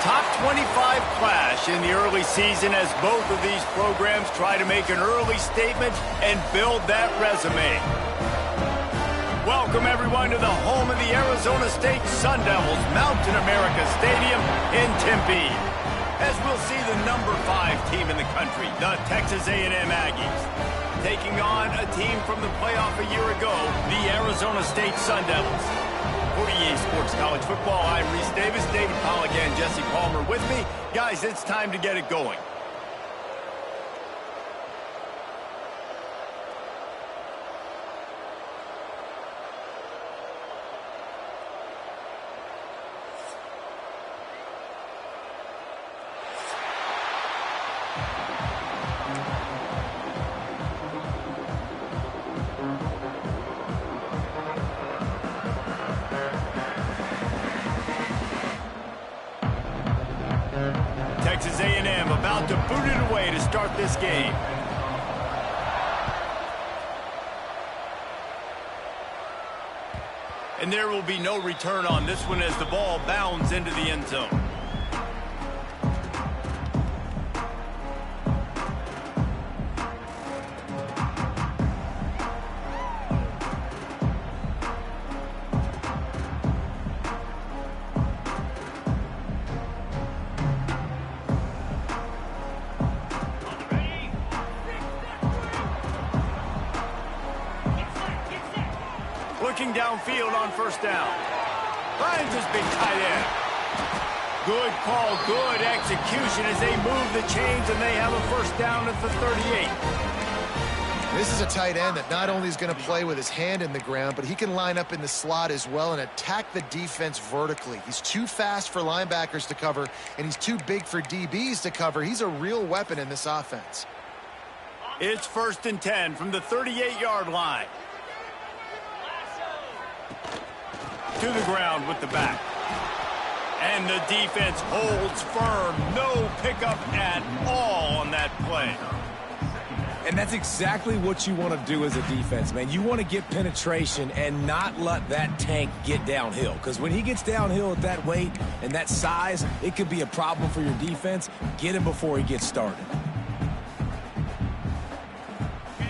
top 25 clash in the early season as both of these programs try to make an early statement and build that resume. Welcome, everyone, to the home of the Arizona State Sun Devils, Mountain America Stadium in Tempe, as we'll see the number 5 team in the country, the Texas A&M Aggies, taking on a team from the playoff a year ago, the Arizona State Sun Devils. For EA Sports College Football, I'm Reese Davis, David Pollack, and Jesse Palmer with me. Guys, it's time to get it going. Texas A&M about to boot it away to start this game. And there will be no return on this one as the ball bounds into the end zone. Looking downfield on first down. Finds his big tight end. Good call, good execution as they move the chains and they have a first down at the 38. This is a tight end that not only is going to play with his hand in the ground, but he can line up in the slot as well and attack the defense vertically. He's too fast for linebackers to cover, and he's too big for DBs to cover. He's a real weapon in this offense. It's 1st and 10 from the 38-yard line. To the ground with the back. And the defense holds firm. No pickup at all on that play. And that's exactly what you want to do as a defense, man. You want to get penetration and not let that tank get downhill. Because when he gets downhill at that weight and that size, it could be a problem for your defense. Get him before he gets started.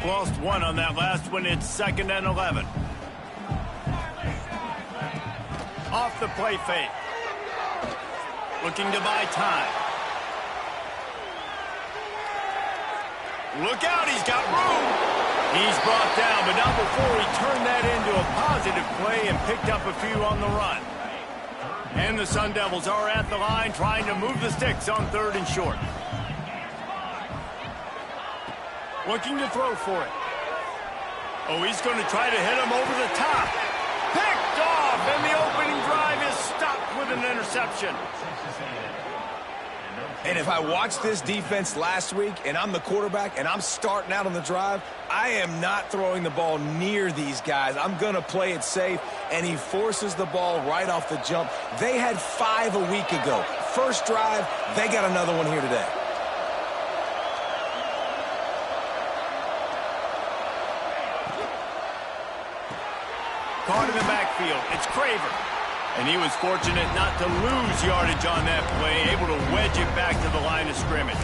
Lost one on that last one. It's 2nd and 11. Off the play fake. Looking to buy time. Look out, he's got room. He's brought down, but not before he turned that into a positive play and picked up a few on the run. And the Sun Devils are at the line trying to move the sticks on 3rd and short. Looking to throw for it. Oh, he's going to try to hit him over the top. Picked off, and the opening drive is stopped with an interception. And if I watched this defense last week and I'm the quarterback and I'm starting out on the drive, I am not throwing the ball near these guys. I'm going to play it safe, and he forces the ball right off the jump. They had 5 a week ago. First drive, they got another one here today. Caught in the backfield. It's Craver. And he was fortunate not to lose yardage on that play, able to wedge it back to the line of scrimmage.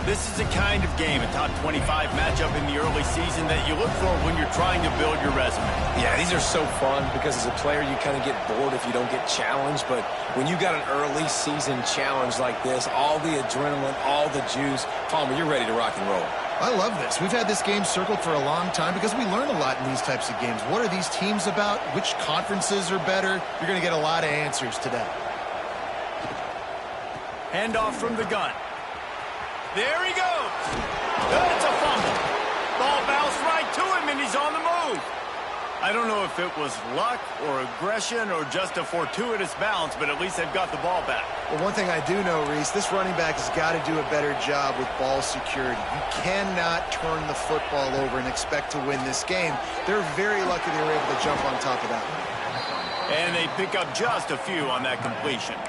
This is the kind of game, a top 25 matchup in the early season, that you look for when you're trying to build your resume. Yeah, these are so fun because as a player you kind of get bored if you don't get challenged. But when you got an early season challenge like this, all the adrenaline, all the juice, Palmer, you're ready to rock and roll. I love this. We've had this game circled for a long time because we learn a lot in these types of games. What are these teams about? Which conferences are better? You're going to get a lot of answers today. Handoff from the gun. There he goes. It's a fumble. Ball bounced right to him, and he's on the move. I don't know if it was luck or aggression or just a fortuitous bounce, but at least they've got the ball back. Well, one thing I do know, Reese, this running back has got to do a better job with ball security. You cannot turn the football over and expect to win this game. They're very lucky they were able to jump on top of that one. And they pick up just a few on that completion.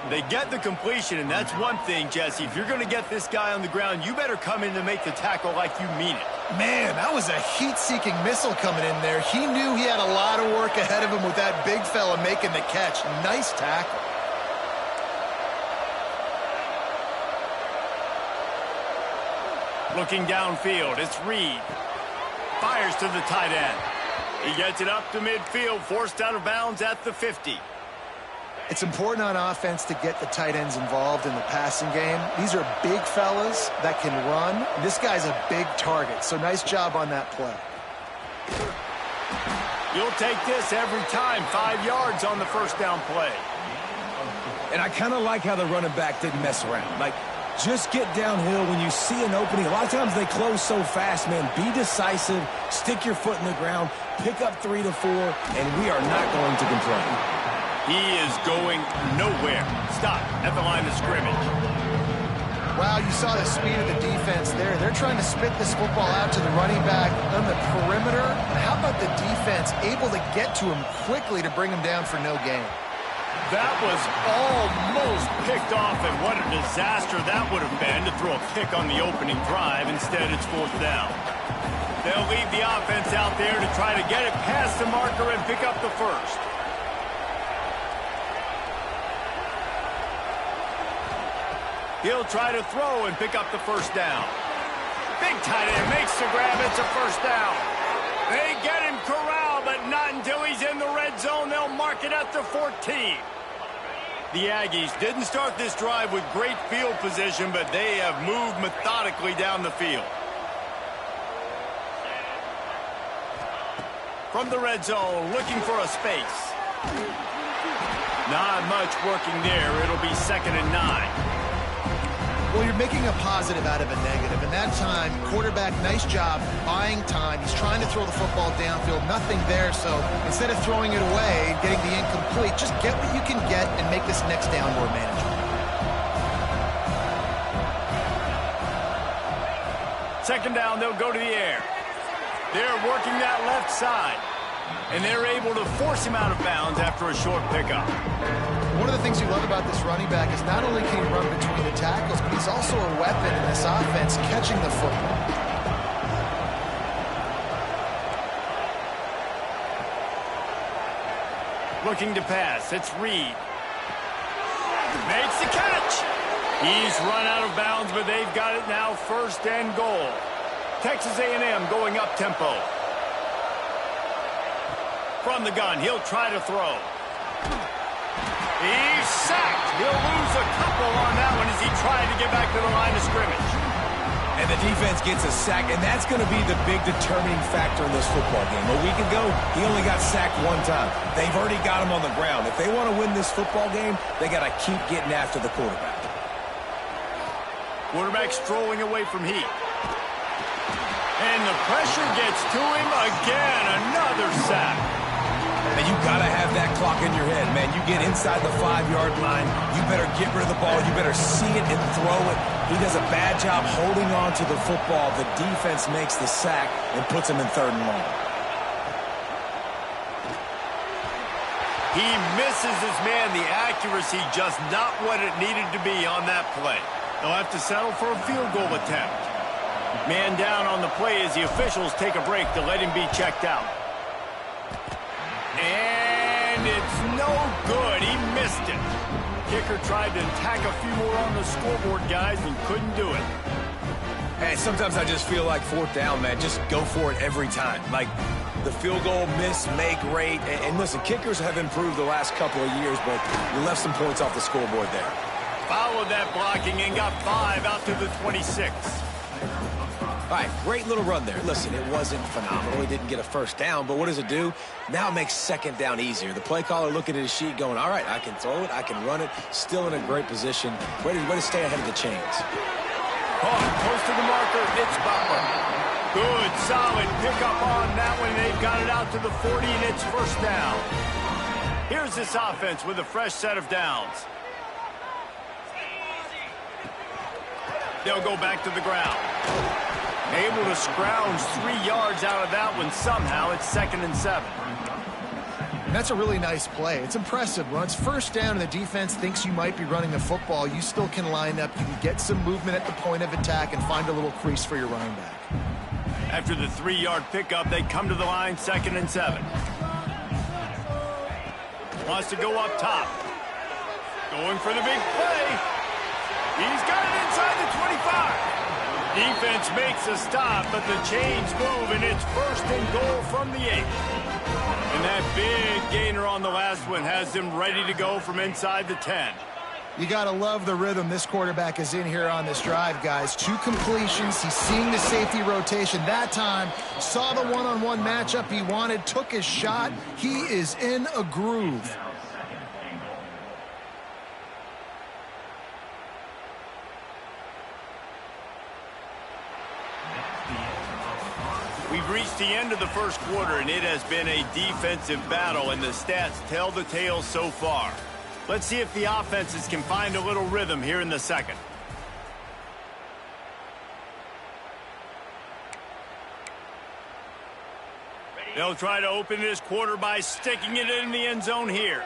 They get the completion, and that's one thing, Jesse. If you're going to get this guy on the ground, you better come in to make the tackle like you mean it. Man, that was a heat-seeking missile coming in there. He knew he had a lot of work ahead of him with that big fella making the catch. Nice tackle. Looking downfield, it's Reed. Fires to the tight end. He gets it up to midfield, forced out of bounds at the 50. It's important on offense to get the tight ends involved in the passing game. These are big fellas that can run. This guy's a big target, so nice job on that play. You'll take this every time. 5 yards on the first down play. And I kind of like how the running back didn't mess around. Like, just get downhill when you see an opening. A lot of times they close so fast, man. Be decisive, stick your foot in the ground, pick up 3 to 4, and we are not going to complain. He is going nowhere. Stop at the line of scrimmage. Wow, you saw the speed of the defense there. They're trying to spit this football out to the running back on the perimeter. How about the defense able to get to him quickly to bring him down for no gain? That was almost picked off, and what a disaster that would have been to throw a pick on the opening drive. Instead, it's 4th down. They'll leave the offense out there to try to get it past the marker and pick up the first. He'll try to throw and pick up the first down. Big tight end makes the grab. It's a first down. They get him corralled, but not until he's in the red zone. They'll mark it at the 14. The Aggies didn't start this drive with great field position, but they have moved methodically down the field. From the red zone, looking for a space. Not much working there. It'll be 2nd and 9. Well, you're making a positive out of a negative. And that time, quarterback, nice job buying time. He's trying to throw the football downfield. Nothing there, so instead of throwing it away and getting the incomplete, just get what you can get and make this next down more manageable. 2nd down, they'll go to the air. They're working that left side, and they're able to force him out of bounds after a short pickup. One of the things you love about this running back is not only can he run between the tackles, but he's also a weapon in this offense catching the football. Looking to pass, it's Reed. Makes the catch. He's run out of bounds, but they've got it now 1st and goal. Texas A&M going up tempo. From the gun, he'll try to throw. He's sacked. He'll lose a couple on that one as he tried to get back to the line of scrimmage. And the defense gets a sack, and that's going to be the big determining factor in this football game. A week ago, he only got sacked 1 time. They've already got him on the ground. If they want to win this football game, they got to keep getting after the quarterback. Quarterback strolling away from heat. And the pressure gets to him again. Another sack. And you got to have that clock in your head, man. You get inside the 5-yard line, you better get rid of the ball. You better see it and throw it. He does a bad job holding on to the football. The defense makes the sack and puts him in 3rd and long. He misses his man. The accuracy just not what it needed to be on that play. They'll have to settle for a field goal attempt. Man down on the play as the officials take a break to let him be checked out. And it's no good. He missed it. Kicker tried to tack a few more on the scoreboard, guys, and couldn't do it. Hey, sometimes I just feel like 4th down, man. Just go for it every time. Like, the field goal, miss, make, rate. And listen, kickers have improved the last couple of years, but you left some points off the scoreboard there. Followed that blocking and got 5 out to the 26. All right, great little run there. Listen, it wasn't phenomenal. He didn't get a 1st down, but what does it do? Now it makes 2nd down easier. The play caller looking at his sheet going, all right, I can throw it, I can run it, still in a great position. Way to stay ahead of the chains. Caught close to the marker, it's Butler. Good, solid pickup on that one. They've got it out to the 40, and it's 1st down. Here's this offense with a fresh set of downs. They'll go back to the ground. Able to scrounge 3 yards out of that one somehow. It's 2nd and 7. And that's a really nice play. It's impressive. When it's 1st down and the defense thinks you might be running the football, you still can line up. You can get some movement at the point of attack and find a little crease for your running back. After the 3-yard pickup, they come to the line, 2nd and 7. Wants to go up top. Going for the big play. He's got it inside the 25. Defense makes a stop, but the chains move, and it's 1st and goal from the 8. And that big gainer on the last one has them ready to go from inside the 10. You got to love the rhythm this quarterback is in here on this drive, guys. 2 completions. He's seeing the safety rotation. That time, saw the one-on-one matchup he wanted, took his shot. He is in a groove. We've reached the end of the first quarter, and it has been a defensive battle, and the stats tell the tale so far. Let's see if the offenses can find a little rhythm here in the second. They'll try to open this quarter by sticking it in the end zone here.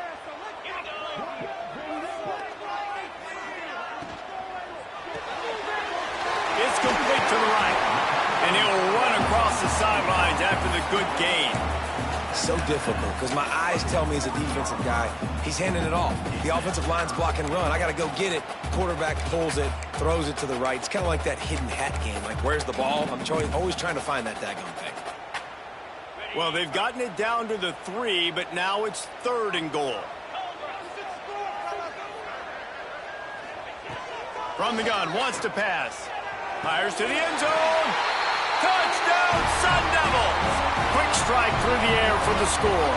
It's complete to the right. And he'll run across the sidelines after the good gain. So difficult because my eyes tell me as a defensive guy, he's handing it off. The offensive line's block and run. I got to go get it. Quarterback pulls it, throws it to the right. It's kind of like that hidden hat game. Like, where's the ball? I'm always trying to find that daggone thing. Well, they've gotten it down to the 3, but now it's 3rd and goal. From the gun, wants to pass. Fires to the end zone. Touchdown, Sun Devils! Quick strike through the air for the score.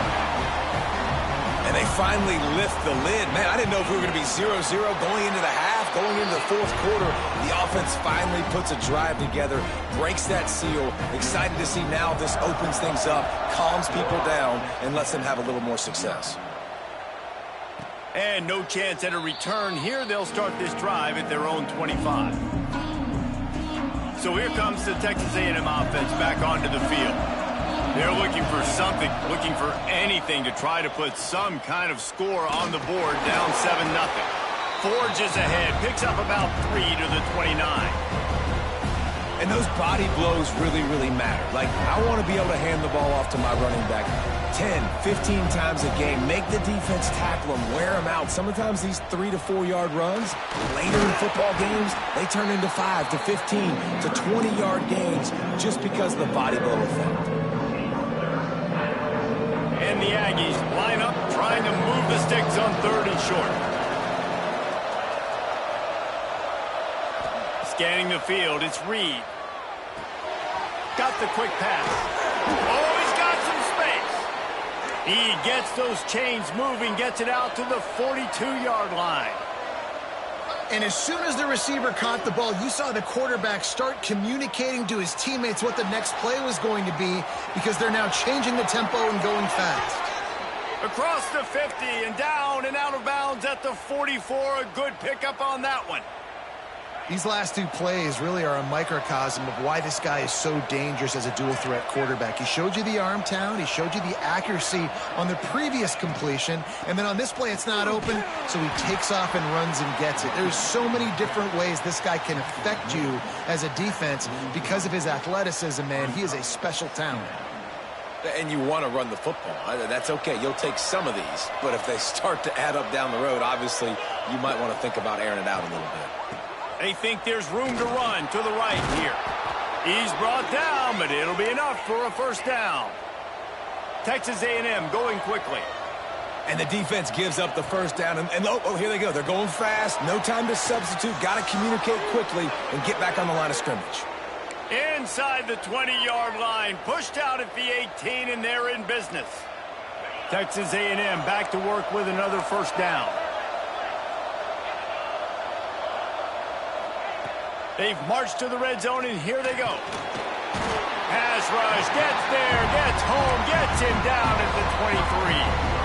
And they finally lift the lid. Man, I didn't know if we were going to be 0-0 going into the half, going into the 4th quarter. The offense finally puts a drive together, breaks that seal. Excited to see now this opens things up, calms people down, and lets them have a little more success. And no chance at a return here. They'll start this drive at their own 25. So here comes the Texas A&M offense back onto the field. They're looking for something, looking for anything to try to put some kind of score on the board, down 7-0. Forges ahead, picks up about 3 to the 29. And those body blows really, really matter. Like, I want to be able to hand the ball off to my running back 10, 15 times a game. Make the defense tackle them, wear them out. Sometimes these 3 to 4 yard runs, later in football games, they turn into 5 to 15 to 20 yard gains just because of the body blow effect. And the Aggies line up trying to move the sticks on 3rd and short. Scanning the field, it's Reed. Got the quick pass. Oh, he's got some space. He gets those chains moving, gets it out to the 42-yard line. And as soon as the receiver caught the ball, you saw the quarterback start communicating to his teammates what the next play was going to be, because they're now changing the tempo and going fast. Across the 50 and down and out of bounds at the 44. A good pickup on that one. These last 2 plays really are a microcosm of why this guy is so dangerous as a dual-threat quarterback. He showed you the arm talent. He showed you the accuracy on the previous completion. And then on this play, it's not open, so he takes off and runs and gets it. There's so many different ways this guy can affect you as a defense because of his athleticism, man. He is a special talent. And you want to run the football. That's okay. You'll take some of these. But if they start to add up down the road, obviously, you might want to think about airing it out a little bit. They think there's room to run to the right here. He's brought down, but it'll be enough for a 1st down. Texas A&M going quickly. And the defense gives up the 1st down. And oh, here they go. They're going fast. No time to substitute. Got to communicate quickly and get back on the line of scrimmage. Inside the 20-yard line, pushed out at the 18, and they're in business. Texas A&M back to work with another 1st down. They've marched to the red zone, and here they go. Pass rush, gets there, gets home, gets him down at the 23.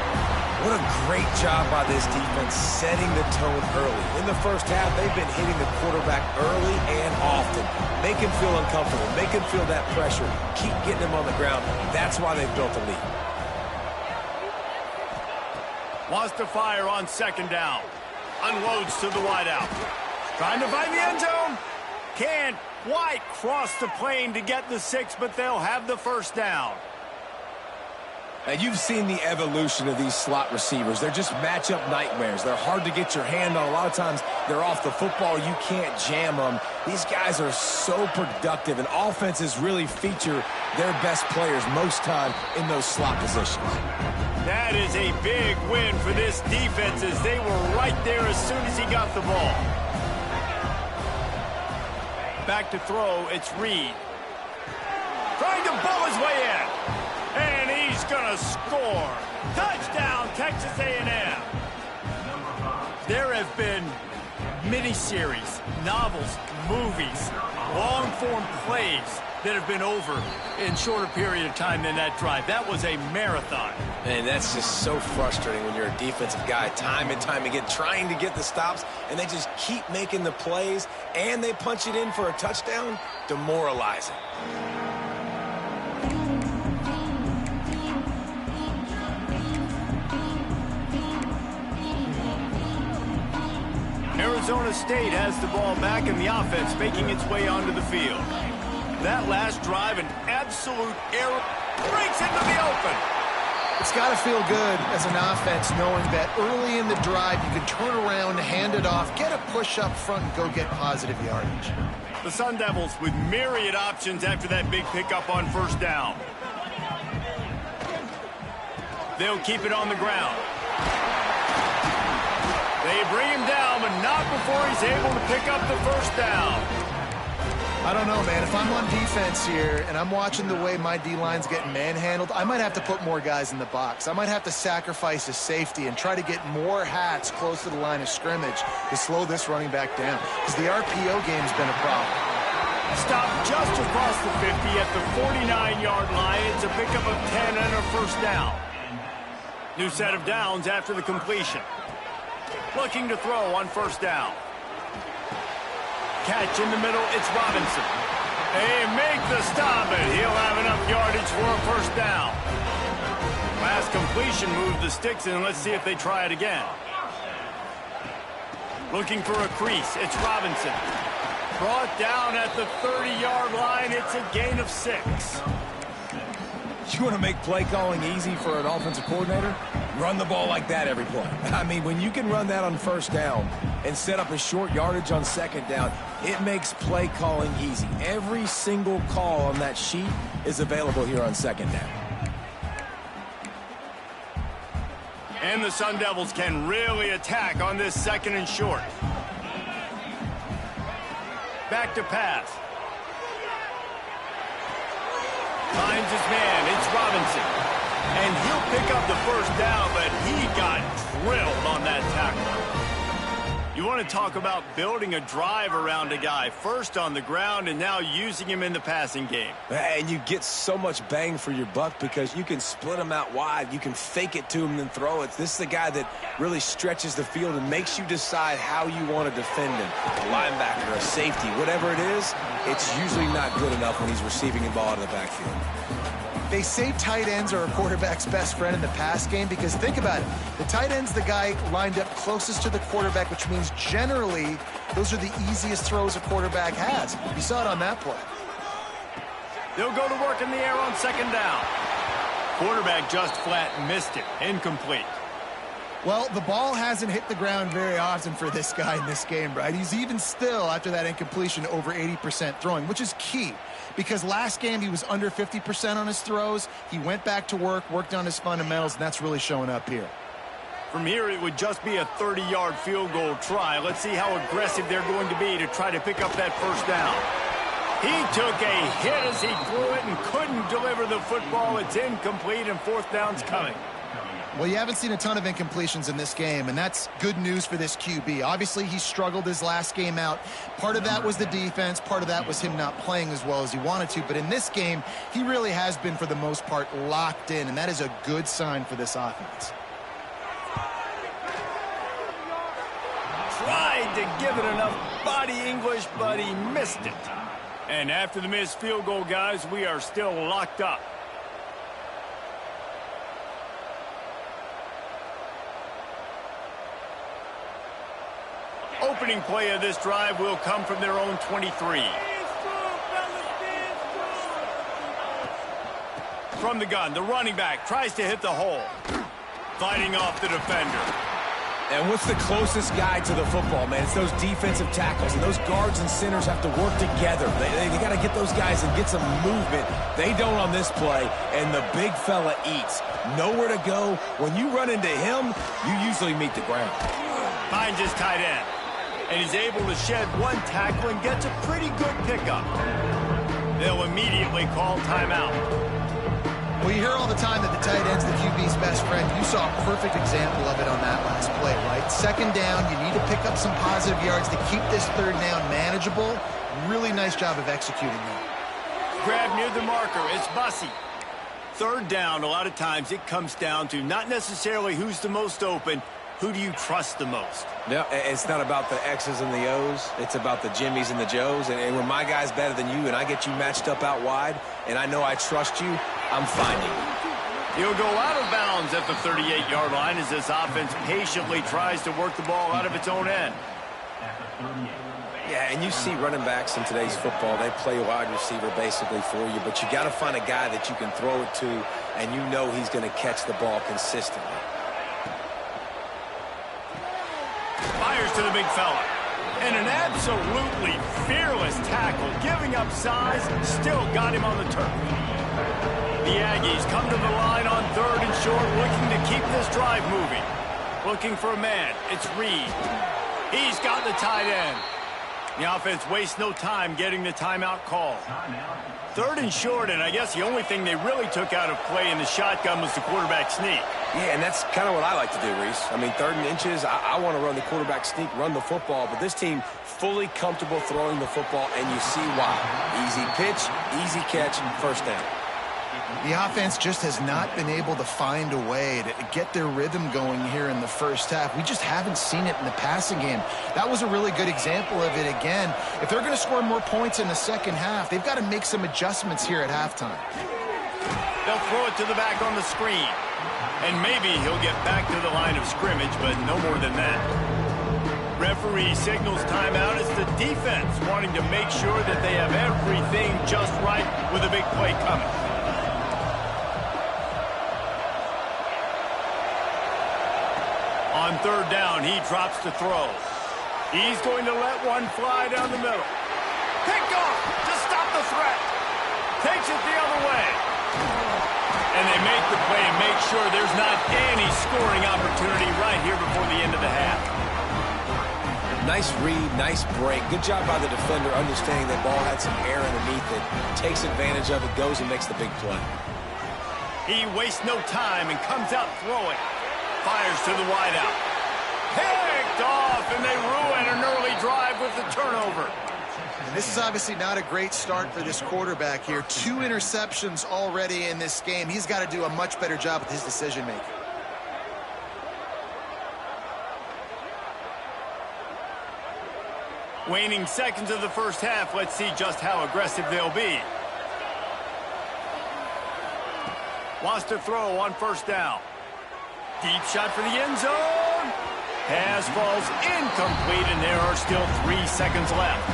What a great job by this defense setting the tone early. In the 1st half, they've been hitting the quarterback early and often. Make him feel uncomfortable. Make him feel that pressure. Keep getting him on the ground. That's why they've built a lead. Wants to fire on 2nd down. Unloads to the wideout. Trying to find the end zone. Can't quite cross the plane to get the 6, but they'll have the 1st down. Now, you've seen the evolution of these slot receivers. They're just matchup nightmares. They're hard to get your hand on. A lot of times, they're off the football. You can't jam them. These guys are so productive, and offenses really feature their best players most time in those slot positions. That is a big win for this defense as they were right there as soon as he got the ball. Back to throw, it's Reed. Trying to bull his way in. And he's going to score. Touchdown, Texas A&M. There have been miniseries, novels, movies, long-form plays that have been over in shorter period of time than that drive. That was a marathon. And that's just so frustrating when you're a defensive guy, time and time again, trying to get the stops, and they just keep making the plays, and they punch it in for a touchdown. Demoralizing. Arizona State has the ball back in the offense, making its way onto the field. That last drive, an absolute error, breaks into the open. It's got to feel good as an offense knowing that early in the drive you can turn around, hand it off, get a push up front, and go get positive yardage. The Sun Devils with myriad options after that big pickup on first down. They'll keep it on the ground. They bring him down, but not before he's able to pick up the first down. I don't know, man. If I'm on defense here and I'm watching the way my D-line's getting manhandled, I might have to put more guys in the box. I might have to sacrifice a safety and try to get more hats close to the line of scrimmage to slow this running back down, because the RPO game's been a problem. Stopped just across the 50 at the 49-yard line. It's a pickup of 10 and a first down. New set of downs after the completion. Looking to throw on first down. Catch in the middle, it's Robinson. They make the stop, and he'll have enough yardage for a first down. Last completion moved the sticks, and let's see if they try it again. Looking for a crease, it's Robinson. Brought down at the 30-yard line, it's a gain of 6. You want to make play calling easy for an offensive coordinator? Run the ball like that every play. I mean, when you can run that on first down and set up a short yardage on second down, it makes play calling easy. Every single call on that sheet is available here on second down. And the Sun Devils can really attack on this second and short. Back to pass. Finds his man, it's Robinson. And he'll pick up the first down, but he got drilled on that tackle. You want to talk about building a drive around a guy, first on the ground and now using him in the passing game. And you get so much bang for your buck because you can split him out wide. You can fake it to him and then throw it. This is the guy that really stretches the field and makes you decide how you want to defend him. A linebacker, a safety, whatever it is, it's usually not good enough when he's receiving the ball out of the backfield. They say tight ends are a quarterback's best friend in the pass game because think about it. The tight end's the guy lined up closest to the quarterback, which means generally those are the easiest throws a quarterback has. You saw it on that play. They'll go to work in the air on second down. Quarterback just flat missed it. Incomplete. Well, the ball hasn't hit the ground very often for this guy in this game, right? He's even still, after that incompletion, over 80% throwing, which is key. Because last game he was under 50% on his throws. He went back to work, worked on his fundamentals, and that's really showing up here. From here, it would just be a 30-yard field goal try. Let's see how aggressive they're going to be to try to pick up that first down. He took a hit as he threw it and couldn't deliver the football. It's incomplete, and fourth down's coming. Well, you haven't seen a ton of incompletions in this game, and that's good news for this QB. Obviously, he struggled his last game out. Part of that was the defense. Part of that was him not playing as well as he wanted to. But in this game, he really has been, for the most part, locked in, and that is a good sign for this offense. Tried to give it enough body English, but he missed it. And after the missed field goal, guys, we are still locked up. Opening play of this drive will come from their own 23. From the gun, the running back tries to hit the hole. Fighting off the defender. And what's the closest guy to the football, man? It's those defensive tackles, and those guards and centers have to work together. They got to get those guys and get some movement. They don't on this play, and the big fella eats. Nowhere to go. When you run into him, you usually meet the ground. Finds his tight end, and he's able to shed one tackle and gets a pretty good pickup. They'll immediately call timeout. Well, you hear all the time that the tight end's the QB's best friend. You saw a perfect example of it on that last play, right? Second down, you need to pick up some positive yards to keep this third down manageable. Really nice job of executing that. Grab near the marker. It's Bussey. Third down, a lot of times it comes down to not necessarily who's the most open, who do you trust the most? Yeah, it's not about the X's and the O's. It's about the Jimmies and the Joes. And when my guy's better than you and I get you matched up out wide and I know I trust you, I'm finding you. He'll go out of bounds at the 38-yard line as this offense patiently tries to work the ball out of its own end. Yeah, and you see running backs in today's football, they play wide receiver basically for you, but you got to find a guy that you can throw it to and you know he's going to catch the ball consistently. Fires to the big fella. And an absolutely fearless tackle, giving up size, still got him on the turf. The Aggies come to the line on third and short, looking to keep this drive moving. Looking for a man. It's Reed. He's got the tight end. The offense wastes no time getting the timeout call. Third and short, and I guess the only thing they really took out of play in the shotgun was the quarterback sneak. Yeah, and that's kind of what I like to do, Reese. I mean, third and inches, I want to run the quarterback sneak, run the football, but this team fully comfortable throwing the football, and you see why. Easy pitch, easy catch, first down. The offense just has not been able to find a way to get their rhythm going here in the first half. We just haven't seen it in the passing game. That was a really good example of it again. If they're going to score more points in the second half, they've got to make some adjustments here at halftime. They'll throw it to the back on the screen. And maybe he'll get back to the line of scrimmage, but no more than that. Referee signals timeout as the defense wanting to make sure that they have everything just right with a big play coming. On third down, he drops to throw. He's going to let one fly down the middle. Picked off to stop the threat. Takes it the other way. And they make the play and make sure there's not any scoring opportunity right here before the end of the half. Nice read, nice break. Good job by the defender understanding that ball had some air underneath it. Takes advantage of it, goes and makes the big play. He wastes no time and comes out throwing. Fires to the wideout. Picked off, and they ruin an early drive with the turnover. And this is obviously not a great start for this quarterback here. 2 interceptions already in this game. He's got to do a much better job with his decision-making. Waning seconds of the first half. Let's see just how aggressive they'll be. Wants to throw on first down. Deep shot for the end zone. Pass falls incomplete, and there are still 3 seconds left.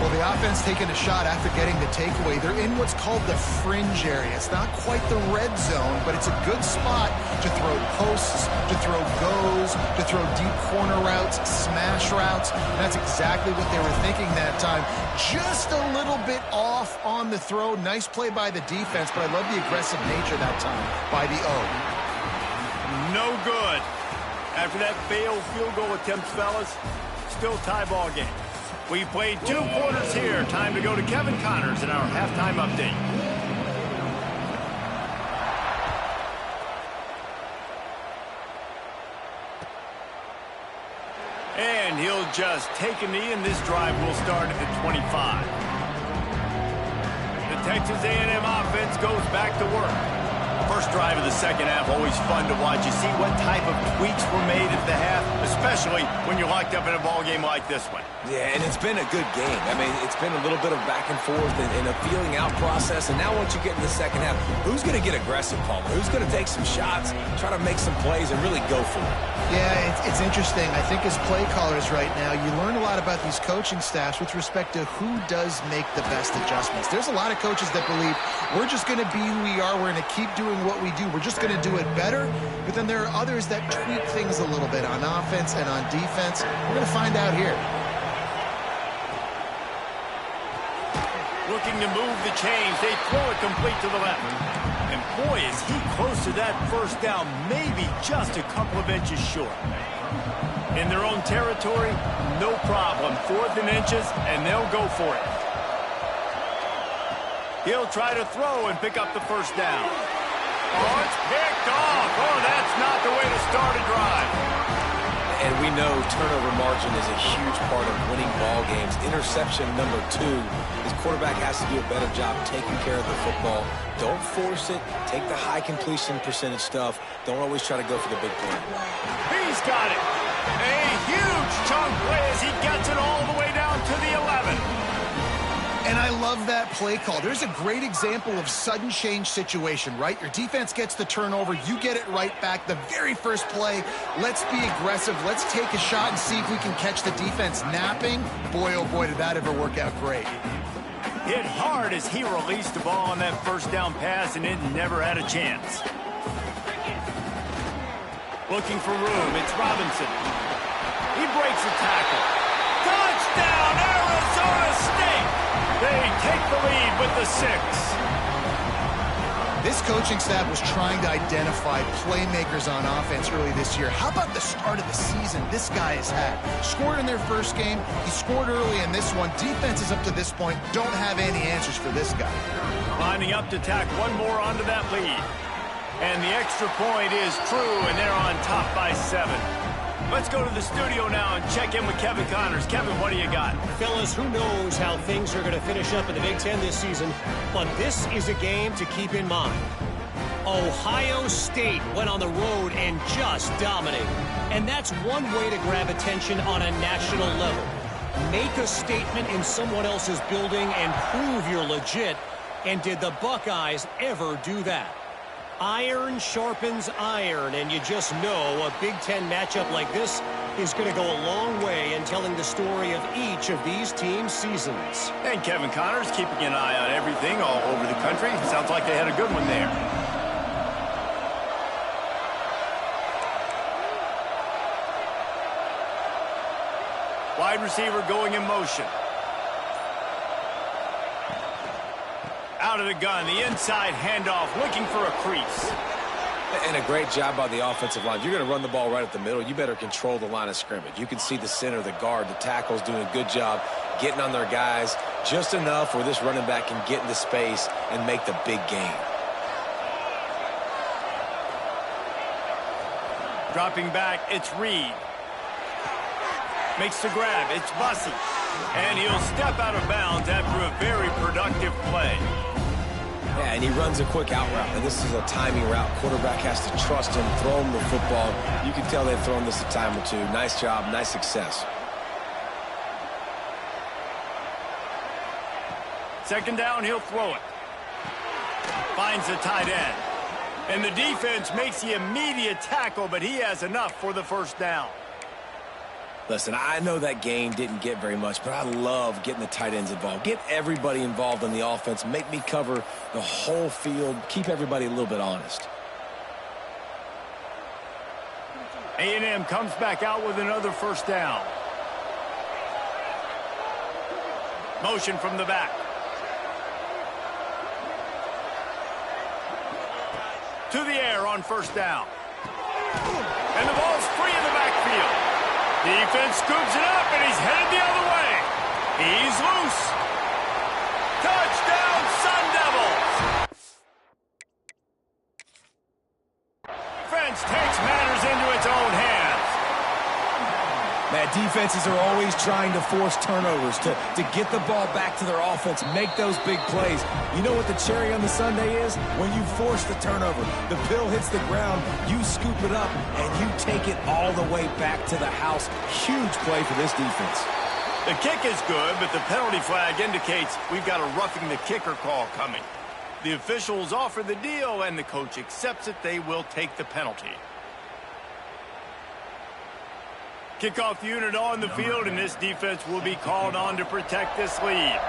Well, the offense taking a shot after getting the takeaway. They're in what's called the fringe area. It's not quite the red zone, but it's a good spot to throw posts, to throw goes, to throw deep corner routes, smash routes. That's exactly what they were thinking that time. Just a little bit off on the throw. Nice play by the defense, but I love the aggressive nature that time by the O. No good. After that failed field goal attempt, fellas, still tie ball game. We played 2 quarters here. Time to go to Kevin Connors in our halftime update. And he'll just take a knee, and this drive will start at the 25. The Texas A&M offense goes back to work. First drive of the second half, always fun to watch. You see what type of tweaks were made at the half, especially when you're locked up in a ball game like this one. Yeah, and it's been a good game. I mean, it's been a little bit of back and forth and a feeling out process. And now once you get in the second half, who's going to get aggressive, Palmer? Who's going to take some shots, try to make some plays, and really go for it? Yeah, it's interesting. I think as play callers right now, you learn a lot about these coaching staffs with respect to who does make the best adjustments. There's a lot of coaches that believe we're just going to be who we are. We're going to keep doing what we do. We're just going to do it better. But then there are others that tweak things a little bit on offense and on defense. We're going to find out here. Looking to move the chains. They throw it complete to the left. And boy, is he close to that first down, maybe just a couple of inches short. In their own territory, no problem. 4th and inches, and they'll go for it. He'll try to throw and pick up the first down. Oh, it's picked off. Oh, that's not the way to start a drive. And we know turnover margin is a huge part of winning ball games. Interception number 2. His quarterback has to do a better job taking care of the football. Don't force it. Take the high completion percentage stuff. Don't always try to go for the big play. He's got it. A huge chunk play as he gets it all the way down to the 11. And I love that play call. There's a great example of sudden change situation, right? Your defense gets the turnover. You get it right back. The very first play, let's be aggressive. Let's take a shot and see if we can catch the defense napping. Boy, oh boy, did that ever work out great. Hit hard as he released the ball on that first down pass, and it never had a chance. Looking for room. It's Robinson. He breaks a tackle. Touchdown, Arizona State! They take the lead with the 6. This coaching staff was trying to identify playmakers on offense early this year. How about the start of the season this guy has had? Scored in their first game. He scored early in this one. Defenses up to this point don't have any answers for this guy. Lining up to tack one more onto that lead. And the extra point is true, and they're on top by 7. Let's go to the studio now and check in with Kevin Connors. Kevin, what do you got? Fellas, who knows how things are going to finish up in the Big Ten this season, but this is a game to keep in mind. Ohio State went on the road and just dominated. And that's one way to grab attention on a national level. Make a statement in someone else's building and prove you're legit. And did the Buckeyes ever do that? Iron sharpens iron, and you just know a Big Ten matchup like this is going to go a long way in telling the story of each of these teams' seasons. And Kevin Connors keeping an eye on everything all over the country. Sounds like they had a good one there. Wide receiver going in motion. Out of the gun, the inside handoff, looking for a crease. And a great job by the offensive line. If you're going to run the ball right at the middle, you better control the line of scrimmage. You can see the center, the guard, the tackles doing a good job getting on their guys just enough where this running back can get into space and make the big game. Dropping back, it's Reed. Makes the grab, it's Bussey. And he'll step out of bounds after a very productive play. Yeah, and he runs a quick out route, and this is a timing route. Quarterback has to trust him, throw him the football. You can tell they've thrown this a time or two. Nice job, nice success. Second down, he'll throw it. Finds the tight end. And the defense makes the immediate tackle, but he has enough for the first down. Listen, I know that game didn't get very much, but I love getting the tight ends involved. Get everybody involved in the offense. Make me cover the whole field. Keep everybody a little bit honest. A&M comes back out with another first down. Motion from the back. To the air on first down. And the ball's free in the backfield. Defense scoops it up, and he's headed the other way. He's loose. Touchdown, Sun Devils. Defense takes matters into its own hands. Man, defenses are always trying to force turnovers, to get the ball back to their offense, make those big plays. You know what the cherry on the sundae is? When you force the turnover, the pill hits the ground, you scoop it up, and you take it all the way back to the house. Huge play for this defense. The kick is good, but the penalty flag indicates we've got a roughing the kicker call coming. The officials offer the deal, and the coach accepts it. They will take the penalty. Kickoff unit on the field, and this defense will be called on to protect this lead.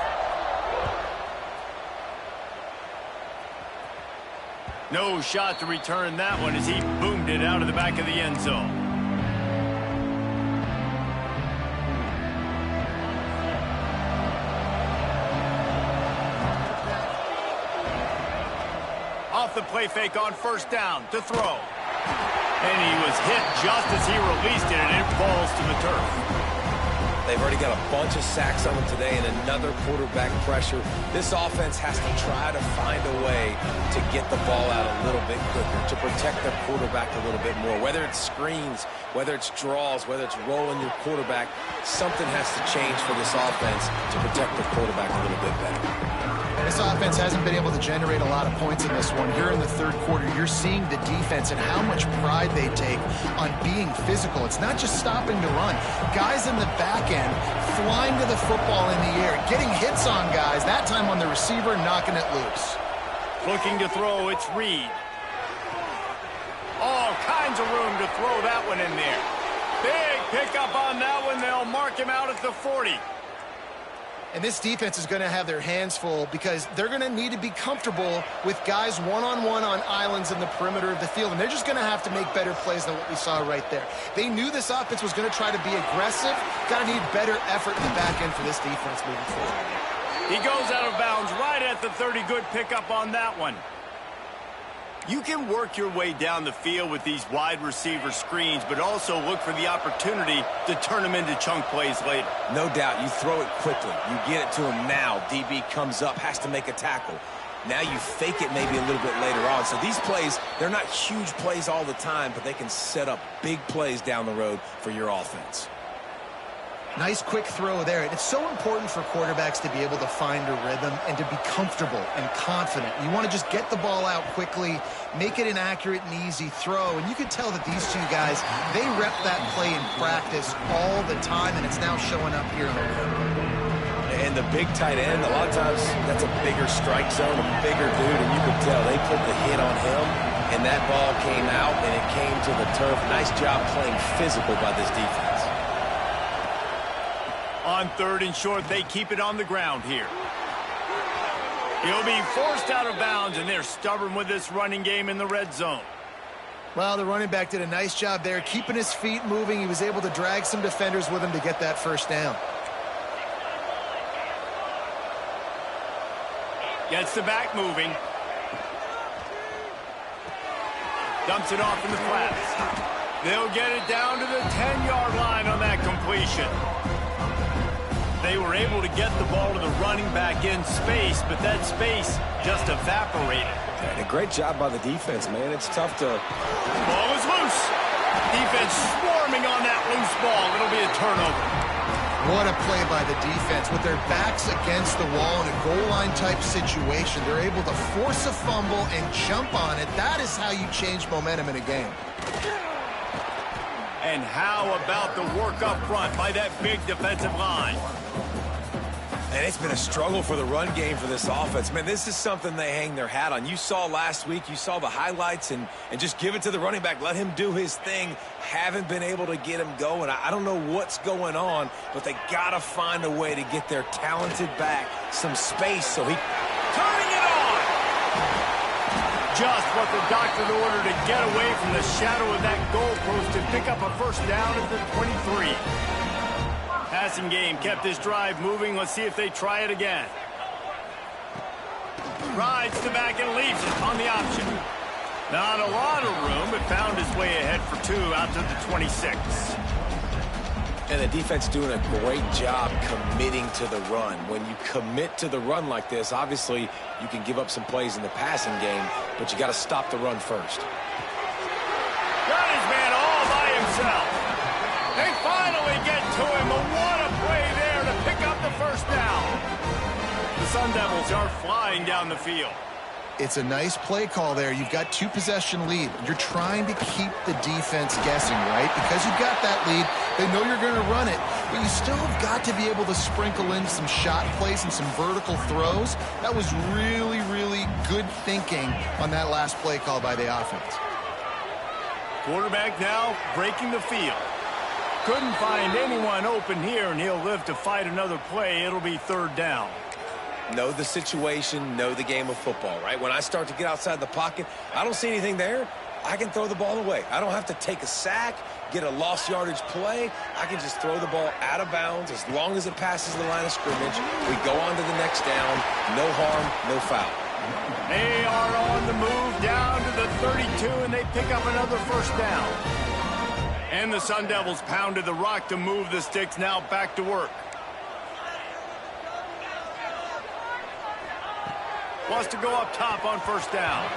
No shot to return that one as he boomed it out of the back of the end zone. Off the play fake on first down to throw. And he was hit just as he released it, and it falls to the turf. They've already got a bunch of sacks on them today and another quarterback pressure. This offense has to try to find a way to get the ball out a little bit quicker, to protect their quarterback a little bit more. Whether it's screens, whether it's draws, whether it's rolling your quarterback, something has to change for this offense to protect the quarterback a little bit better. And this offense hasn't been able to generate a lot of points in this one. Here in the third quarter, you're seeing the defense and how much pride they take on being physical. It's not just stopping to run. Guys in the back end flying to the football in the air, getting hits on guys, that time on the receiver, knocking it loose. Looking to throw, it's Reed. All kinds of room to throw that one in there. Big pickup on that one. They'll mark him out at the 40. And this defense is going to have their hands full because they're going to need to be comfortable with guys one-on-one on islands in the perimeter of the field. And they're just going to have to make better plays than what we saw right there. They knew this offense was going to try to be aggressive. Got to need better effort in the back end for this defense moving forward. He goes out of bounds right at the 30. Good pickup on that one. You can work your way down the field with these wide receiver screens, but also look for the opportunity to turn them into chunk plays later. No doubt, you throw it quickly. You get it to him now. DB comes up, has to make a tackle. Now you fake it maybe a little bit later on. So these plays, they're not huge plays all the time, but they can set up big plays down the road for your offense. Nice quick throw there. It's so important for quarterbacks to be able to find a rhythm and to be comfortable and confident. You want to just get the ball out quickly, make it an accurate and easy throw. And you can tell that these two guys, they rep that play in practice all the time, and it's now showing up here in the road. And the big tight end, a lot of times that's a bigger strike zone, a bigger dude, and you can tell they put the hit on him, and that ball came out, and it came to the turf. Nice job playing physical by this defense. On third and short, they keep it on the ground here. He'll be forced out of bounds, and they're stubborn with this running game in the red zone. Well, the running back did a nice job there, keeping his feet moving. He was able to drag some defenders with him to get that first down. Gets the back moving. Dumps it off in the flats. They'll get it down to the 10-yard line on that completion. They were able to get the ball to the running back in space, but that space just evaporated. And a great job by the defense, man. It's tough to... Ball is loose. Defense swarming on that loose ball. It'll be a turnover. What a play by the defense. With their backs against the wall in a goal line type situation, they're able to force a fumble and jump on it. That is how you change momentum in a game. And how about the work up front by that big defensive line? And it's been a struggle for the run game for this offense. Man, this is something they hang their hat on. You saw last week, you saw the highlights, and just give it to the running back. Let him do his thing. Haven't been able to get him going. I don't know what's going on, but they got to find a way to get their talented back some space so he... Turning it on! Just what the doctor ordered to get away from the shadow of that goalpost and pick up a first down at the 23. Passing game kept this drive moving. Let's see if they try it again. Rides the back and leaves it on the option. Not a lot of room, but found his way ahead for two out to the 26. And the defense doing a great job committing to the run. When you commit to the run like this, obviously you can give up some plays in the passing game, but you got to stop the run first. Got his man all by himself. They finally get to Sun Devils are flying down the field. It's a nice play call there. You've got 2-possession lead. You're trying to keep the defense guessing, right? Because you've got that lead, they know you're going to run it, but you still have got to be able to sprinkle in some shot plays and some vertical throws. That was really, really good thinking on that last play call by the offense. Quarterback now breaking the field. Couldn't find anyone open here, and he'll live to fight another play. It'll be third down. Know the situation, know the game of football, right? When I start to get outside the pocket, I don't see anything there, I can throw the ball away. I don't have to take a sack, get a lost yardage play. I can just throw the ball out of bounds as long as it passes the line of scrimmage. We go on to the next down. No harm, no foul. They are on the move down to the 32, and they pick up another first down. And the Sun Devils pounded the rock to move the sticks, now back to work. Wants to go up top on first down.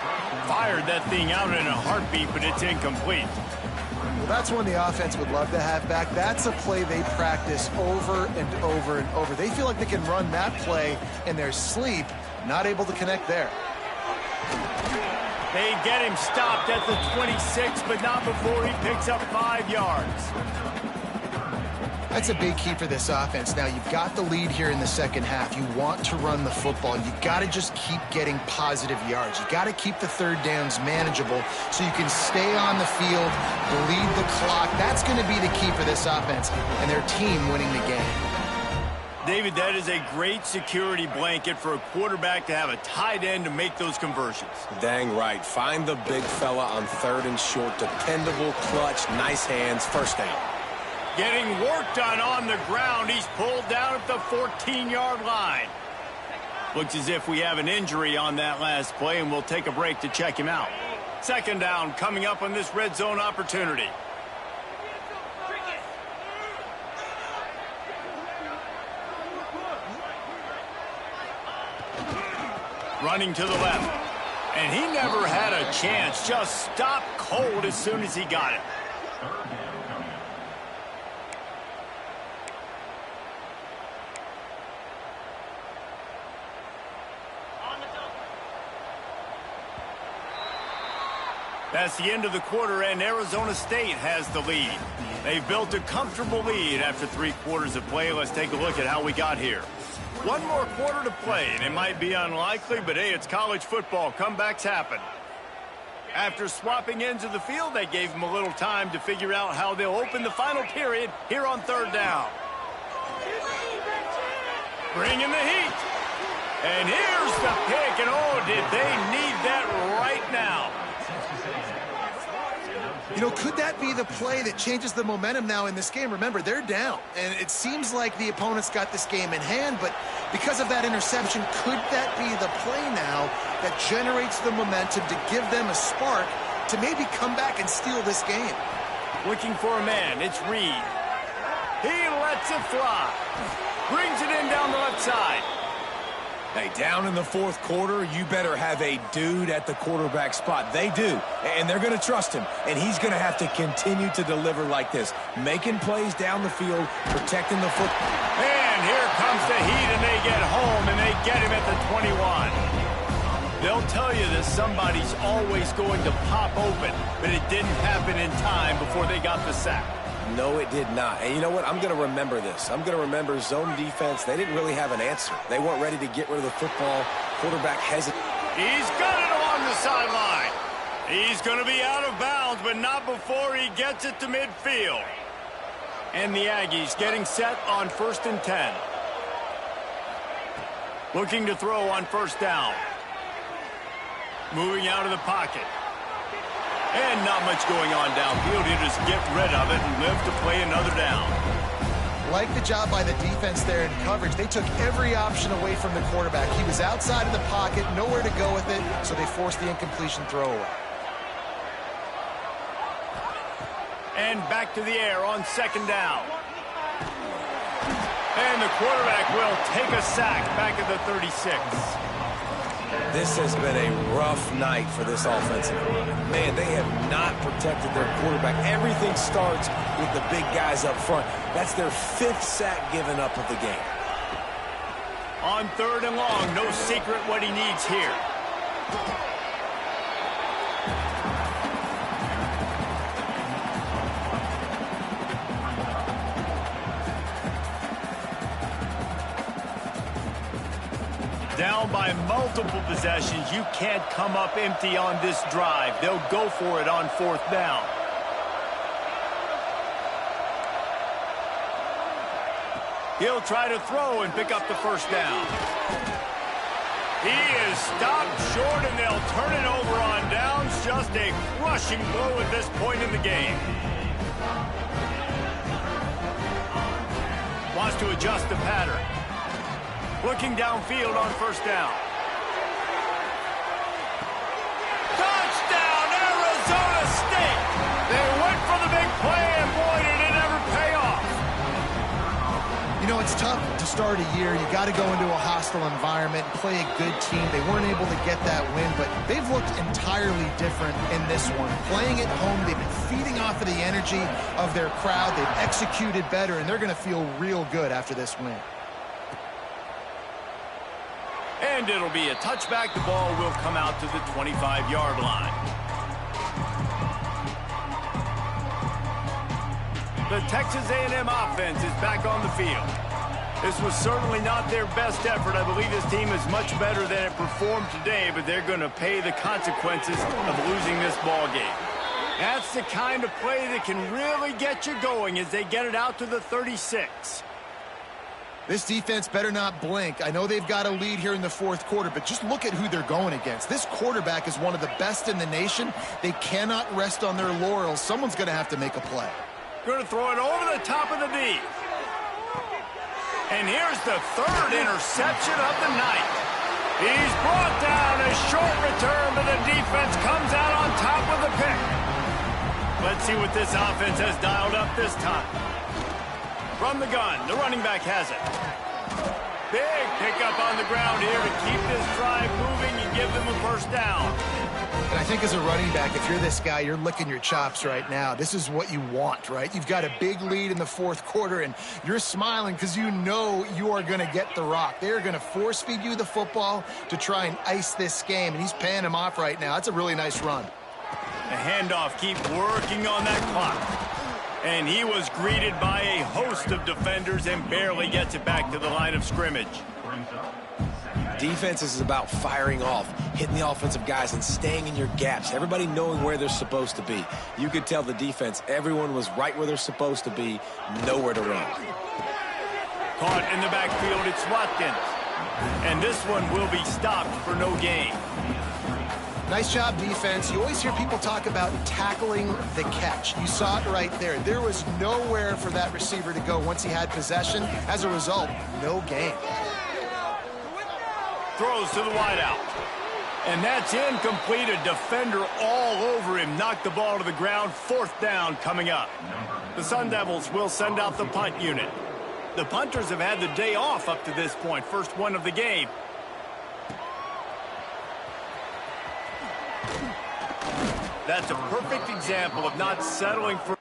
Fired that thing out in a heartbeat, but it's incomplete. Well, that's one the offense would love to have back. That's a play they practice over and over and over. They feel like they can run that play in their sleep, not able to connect there. They get him stopped at the 26, but not before he picks up 5 yards. That's a big key for this offense. Now, you've got the lead here in the second half. You want to run the football. You've got to just keep getting positive yards. You've got to keep the third downs manageable so you can stay on the field, bleed the clock. That's going to be the key for this offense and their team winning the game. David, that is a great security blanket for a quarterback to have a tight end to make those conversions. Dang right. Find the big fella on third and short. Dependable, clutch, nice hands, first down. Getting work done on the ground. He's pulled down at the 14-yard line. Looks as if we have an injury on that last play, and we'll take a break to check him out. Second down coming up on this red zone opportunity. Running to the left. And he never had a chance. Just stopped cold as soon as he got it. That's the end of the quarter, and Arizona State has the lead. They've built a comfortable lead after 3 quarters of play. Let's take a look at how we got here. One more quarter to play, and it might be unlikely, but hey, it's college football. Comebacks happen. After swapping ends of the field, they gave them a little time to figure out how they'll open the final period here on third down. Bringing the heat. And here's the pick, and oh, did they need that right now. You know, could that be the play that changes the momentum now in this game? Remember, they're down, and it seems like the opponent's got this game in hand, but because of that interception, could that be the play now that generates the momentum to give them a spark to maybe come back and steal this game? Looking for a man, it's Reed. He lets it fly. Brings it in down the left side. Hey, down in the fourth quarter, you better have a dude at the quarterback spot. They do, and they're going to trust him, and he's going to have to continue to deliver like this, making plays down the field, protecting the football. And here comes the heat, and they get home, and they get him at the 21. They'll tell you that somebody's always going to pop open, but it didn't happen in time before they got the sack. No, it did not. And you know what? I'm going to remember this. I'm going to remember zone defense. They didn't really have an answer. They weren't ready to get rid of the football. Quarterback hesitated. He's got it along the sideline. He's going to be out of bounds, but not before he gets it to midfield. And the Aggies getting set on 1st and 10. Looking to throw on first down. Moving out of the pocket. And not much going on downfield. He'll just get rid of it and live to play another down. Like the job by the defense there in coverage. They took every option away from the quarterback. He was outside of the pocket, nowhere to go with it, so they forced the incompletion throw away. And back to the air on second down. And the quarterback will take a sack back at the 36. This has been a rough night for this offensive line. Man, they have not protected their quarterback. Everything starts with the big guys up front. That's their 5th sack given up of the game. On 3rd and long, no secret what he needs here. Down by multiple possessions, you can't come up empty on this drive. They'll go for it on 4th down. He'll try to throw and pick up the 1st down. He is stopped short, and they'll turn it over on downs. Just a crushing blow at this point in the game. Wants to adjust the pattern. Looking downfield on 1st down. Touchdown, Arizona State! They went for the big play, and boy, did it ever pay off. You know, it's tough to start a year. You got to go into a hostile environment and play a good team. They weren't able to get that win, but they've looked entirely different in this one. Playing at home, they've been feeding off of the energy of their crowd. They've executed better, and they're going to feel real good after this win. And it'll be a touchback. The ball will come out to the 25-yard line. The Texas A&M offense is back on the field. This was certainly not their best effort. I believe this team is much better than it performed today, but they're going to pay the consequences of losing this ball game. That's the kind of play that can really get you going as they get it out to the 36. This defense better not blink. I know they've got a lead here in the 4th quarter, but just look at who they're going against. This quarterback is one of the best in the nation. They cannot rest on their laurels. Someone's going to have to make a play. Going to throw it over the top of the D. And here's the 3rd interception of the night. He's brought down a short return, but the defense comes out on top with a pick. Let's see what this offense has dialed up this time. From the gun, the running back has it. Big pickup on the ground here to keep this drive moving and give them a 1st down. And I think as a running back, if you're this guy, you're licking your chops right now. This is what you want, right? You've got a big lead in the 4th quarter, and you're smiling because you know you are going to get the rock. They're going to force feed you the football to try and ice this game, and he's paying him off right now. That's a really nice run. The handoff keeps working on that clock. And he was greeted by a host of defenders and barely gets it back to the line of scrimmage. Defense is about firing off, hitting the offensive guys, and staying in your gaps. Everybody knowing where they're supposed to be. You could tell the defense, everyone was right where they're supposed to be, nowhere to run. Caught in the backfield, it's Watkins. And this one will be stopped for no gain. Nice job, defense. You always hear people talk about tackling the catch. You saw it right there. There was nowhere for that receiver to go once he had possession. As a result, no gain. Throws to the wideout. And that's incomplete. A defender all over him. Knocked the ball to the ground. 4th down coming up. The Sun Devils will send out the punt unit. The punters have had the day off up to this point. First one of the game. That's a perfect example of not settling for...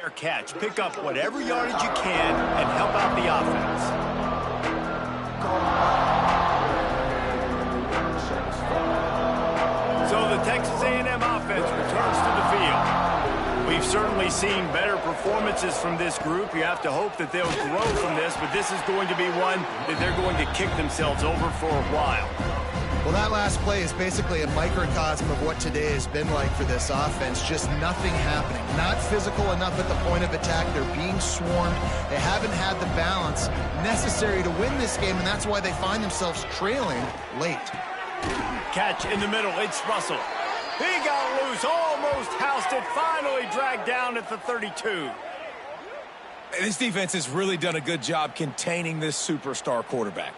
Fair catch. Pick up whatever yardage you can and help out the offense. So the Texas A&M offense returns to the field. We've certainly seen better performances from this group. You have to hope that they'll grow from this, but this is going to be one that they're going to kick themselves over for a while. Well, that last play is basically a microcosm of what today has been like for this offense. Just nothing happening. Not physical enough at the point of attack. They're being swarmed. They haven't had the balance necessary to win this game, and that's why they find themselves trailing late. catch in the middle. It's Russell. He got loose, almost housed it, finally dragged down at the 32. This defense has really done a good job containing this superstar quarterback.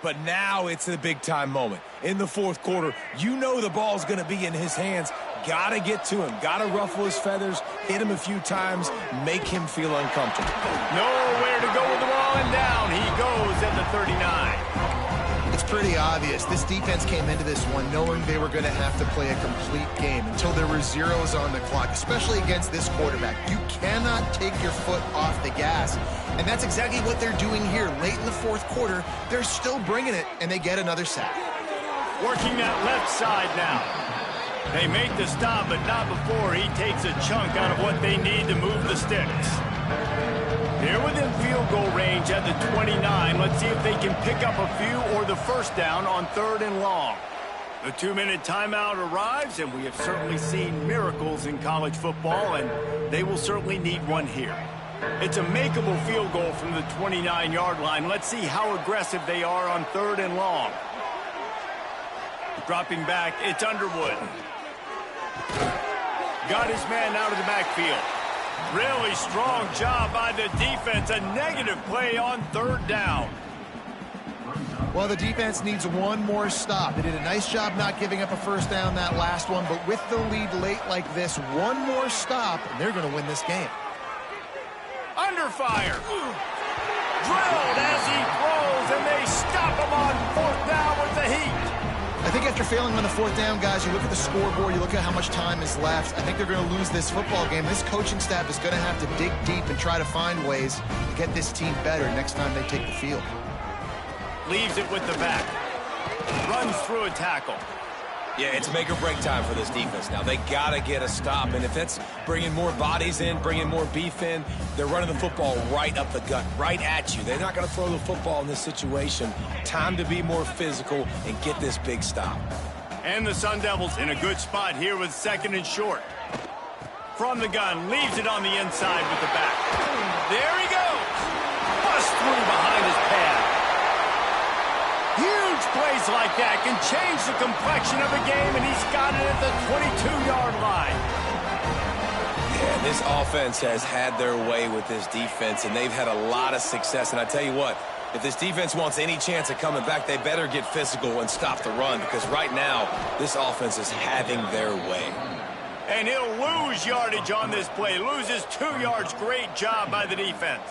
But now it's a big-time moment. In the fourth quarter, you know the ball's going to be in his hands. Got to get to him. Got to ruffle his feathers, hit him a few times, make him feel uncomfortable. Nowhere to go with the ball, and down he goes at the 39. It's pretty obvious. This defense came into this one knowing they were going to have to play a complete game until there were zeros on the clock, especially against this quarterback. You cannot take your foot off the gas, and that's exactly what they're doing here. Late in the fourth quarter, they're still bringing it, and they get another sack. Working that left side now. They make the stop, but not before he takes a chunk out of what they need to move the sticks. They're within field goal range at the 29. Let's see if they can pick up a few or the first down on 3rd and long. The 2-minute timeout arrives, and we have certainly seen miracles in college football, and they will certainly need one here. It's a makeable field goal from the 29-yard line. Let's see how aggressive they are on 3rd and long. Dropping back, it's Underwood. Got his man out of the backfield. Really strong job by the defense. A negative play on 3rd down. Well, the defense needs one more stop. They did a nice job not giving up a first down that last one, but with the lead late like this, one more stop, and they're going to win this game. Under fire. Drilled as he throws, and they stop him on 4th down with the heat. I think after failing on the 4th down, guys, you look at the scoreboard, you look at how much time is left. I think they're going to lose this football game. This coaching staff is going to have to dig deep and try to find ways to get this team better next time they take the field. Leaves it with the back. Runs through a tackle. Yeah, it's make or break time for this defense now. They got to get a stop, and if that's bringing more bodies in, bringing more beef in, they're running the football right up the gut, right at you. They're not going to throw the football in this situation. Time to be more physical and get this big stop. And the Sun Devils in a good spot here with 2nd and short. From the gun, leaves it on the inside with the back. There he goes. Bust through behind his pad. Huge plays like that can change the complexion of a game, and he's got it at the 22-yard line. Yeah, this offense has had their way with this defense, and they've had a lot of success. And I tell you what, if this defense wants any chance of coming back, they better get physical and stop the run, because right now, this offense is having their way. And he'll lose yardage on this play. Loses 2 yards. Great job by the defense.